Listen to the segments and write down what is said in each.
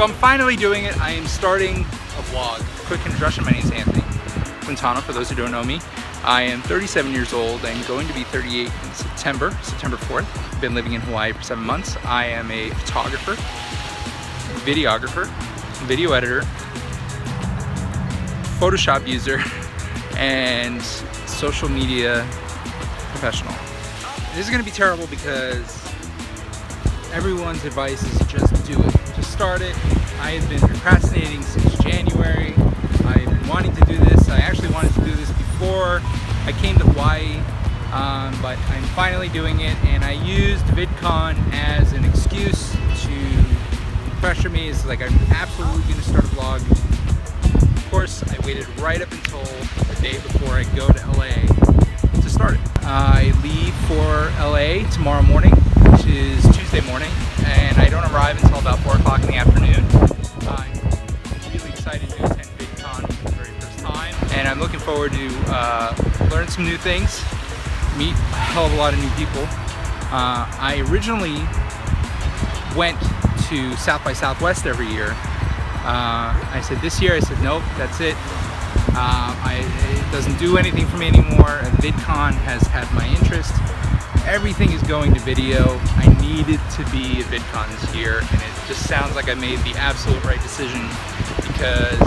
I'm finally doing it. I am starting a vlog. Quick introduction, my name is Anthony Quintana, for those who don't know me. I am 37 years old. I'm going to be 38 in September 4th. I've been living in Hawaii for 7 months. I am a photographer, videographer, video editor, Photoshop user, and social media professional. This is going to be terrible because everyone's advice is just do it. Just start it. I have been procrastinating since January. I've been wanting to do this. I actually wanted to do this before I came to Hawaii, but I'm finally doing it, and I used Vidcon as an excuse to pressure me. It's like, I'm absolutely going to start a vlog. Of course, I waited right up until the day before I go to LA to start it. I leave for LA tomorrow morning, which is Tuesday morning, and I don't arrive until about 4 o'clock in the afternoon. I'm really excited to attend Vidcon for the very first time, and I'm looking forward to learn some new things, meet a hell of a lot of new people. I originally went to South by Southwest every year. I said this year, I said nope, that's it. It doesn't do anything for me anymore. VidCon has had my interest. Everything is going to video. I needed to be at VidCon this year, and it just sounds like I made the absolute right decision because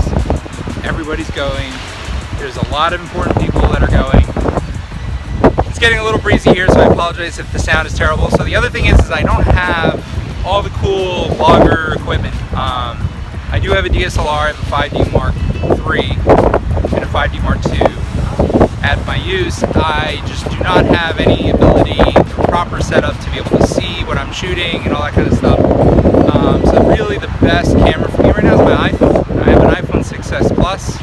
everybody's going. There's a lot of important people that are going. It's getting a little breezy here, so I apologize if the sound is terrible. So the other thing is I don't have all the cool vlogger equipment. I do have a DSLR, I have a 5D Mark III and a 5D Mark II at my use. I just do not have any ability or proper setup to be able to see what I'm shooting and all that kind of stuff. So really the best camera for me right now is my iPhone. I have an iPhone 6s Plus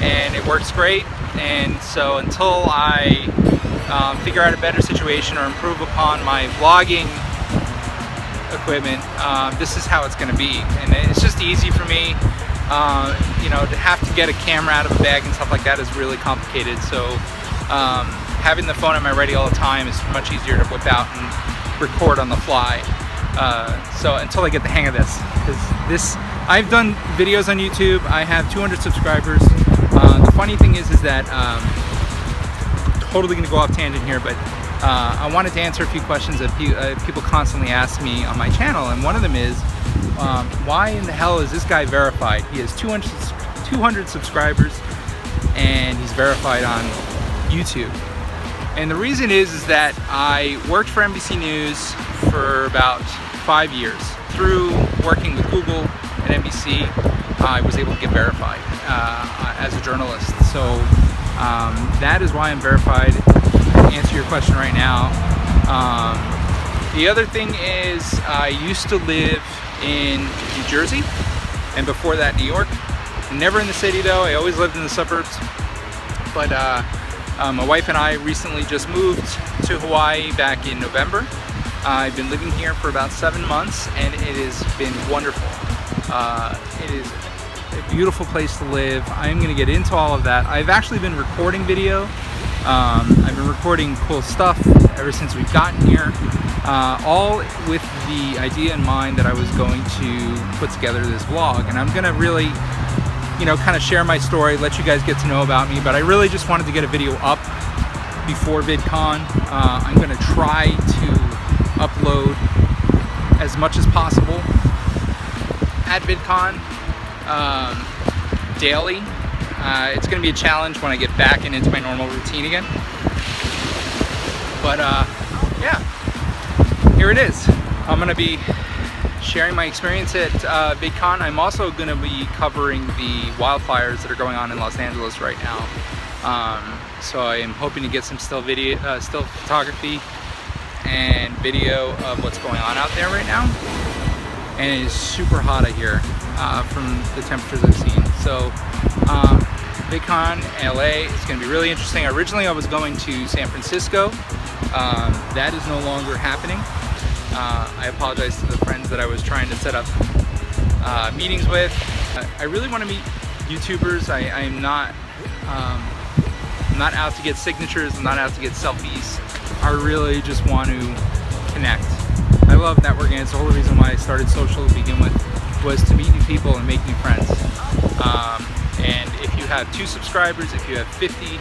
and it works great, and so until I figure out a better situation or improve upon my vlogging equipment, this is how it's going to be, and it's just easy for me. You know, to have to get a camera out of a bag and stuff like that is really complicated, so having the phone at my ready all the time is much easier to whip out and record on the fly. So until I get the hang of this, because I've done videos on YouTube. I have 200 subscribers. The funny thing is that totally going to go off tangent here, but I wanted to answer a few questions that people constantly ask me on my channel, and one of them is, why in the hell is this guy verified? He has 200 subscribers and he's verified on YouTube. And the reason is that I worked for NBC News for about 5 years. Through working with Google and NBC, I was able to get verified as a journalist. So that is why I'm verified. To answer your question right now. The other thing is I used to live in New Jersey, and before that New York. Never in the city though, I always lived in the suburbs. But my wife and I recently just moved to Hawaii back in November. I've been living here for about 7 months, and it has been wonderful. It is a beautiful place to live. I'm going to get into all of that. I've actually been recording video. I've been recording cool stuff ever since we've gotten here, all with the idea in mind that I was going to put together this vlog, and I'm going to really, you know, kind of share my story, let you guys get to know about me, but I really just wanted to get a video up before VidCon. I'm going to try to upload as much as possible at VidCon daily. It's going to be a challenge when I get back and into my normal routine again. But yeah, here it is. I'm going to be sharing my experience at VidCon. I'm also going to be covering the wildfires that are going on in Los Angeles right now. So I am hoping to get some still photography and video of what's going on out there right now. And it is super hot out here from the temperatures I've seen. So VidCon LA is going to be really interesting. Originally I was going to San Francisco. That is no longer happening. I apologize to the friends that I was trying to set up meetings with. I really want to meet YouTubers. I'm not out to get signatures. I'm not out to get selfies. I really just want to connect. I love networking. It's the whole reason why I started social to begin with. was to meet new people and make new friends. And if you have 2 subscribers, if you have 50,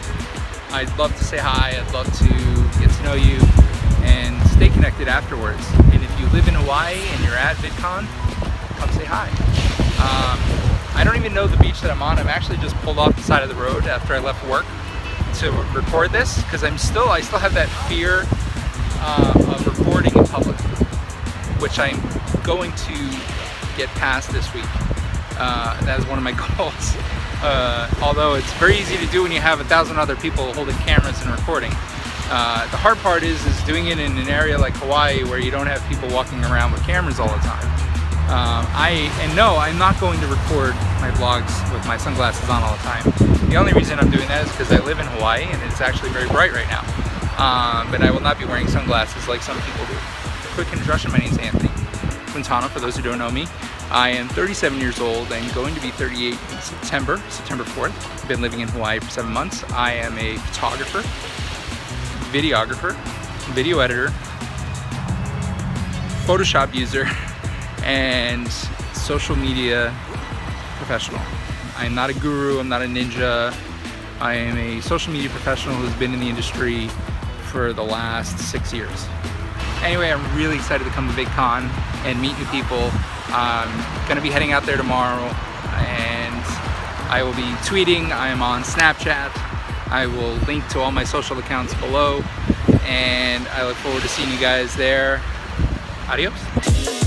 I'd love to say hi. I'd love to get to know you and stay connected afterwards. And if you live in Hawaii and you're at Vidcon, come say hi. I don't even know the beach that I'm on. I'm actually just pulled off the side of the road after I left work to record this, because I still have that fear of recording in public, which I'm going to get past this week. That is one of my goals. Although it's very easy to do when you have 1,000 other people holding cameras and recording. The hard part is doing it in an area like Hawaii where you don't have people walking around with cameras all the time. No, I'm not going to record my vlogs with my sunglasses on all the time. The only reason I'm doing that is because I live in Hawaii and it's actually very bright right now. But I will not be wearing sunglasses like some people do. Quick introduction, my name is Anthony Quintana, for those who don't know me. I am 37 years old and going to be 38 in September 4th. I've been living in Hawaii for 7 months. I am a photographer, videographer, video editor, Photoshop user, and social media professional. I am not a guru, I'm not a ninja. I am a social media professional who's been in the industry for the last 6 years. Anyway, I'm really excited to come to Vidcon and meet new people. I'm gonna be heading out there tomorrow, and I will be tweeting. I am on Snapchat. I will link to all my social accounts below, and I look forward to seeing you guys there. Adios.